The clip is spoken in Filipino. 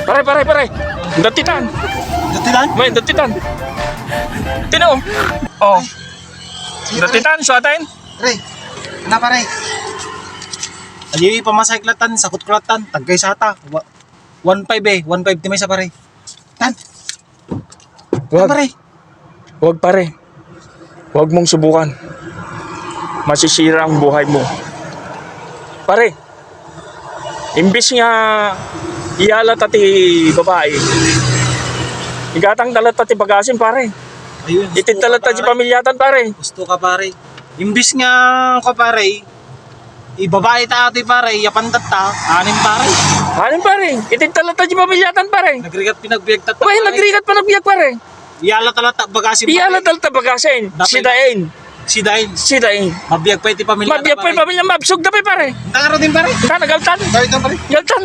Pare. Datitan. Datilan? May datitan. Tino. Oh. Datitan sa atin. Pre, na pare. Aliwi pamasay klatan, sakot klatan, tagay sata. 1.5 eh, 1.5 ti may sa pare. Tan. Wag. Pare. Wag pare. Wag mong subukan. Masisira ang buhay mo. Pare. Imbis nga iyalat ati babae. Igatang talat ati bagasin pare. Ayun. Itintalat ati pamilyatan pare. Gusto ka pare. Imbis nga ka pare, ibabae ta ati pare, yapantat ta, anim pare. Hanin pare. Itintalat ati pamilyatan pare. Nagrigat pinagbiag ta Uy, nagrigat pa nagbiyak pare. Iyala talata bagasin Iyalat talat bagasin. Sidain. Sidain. Mabiyag pa iti pamilya. Mabiyag pa yung pamilya mabsog na pa pare. Tangaro din pare. Kana galtan. Sorry pare. Galtan.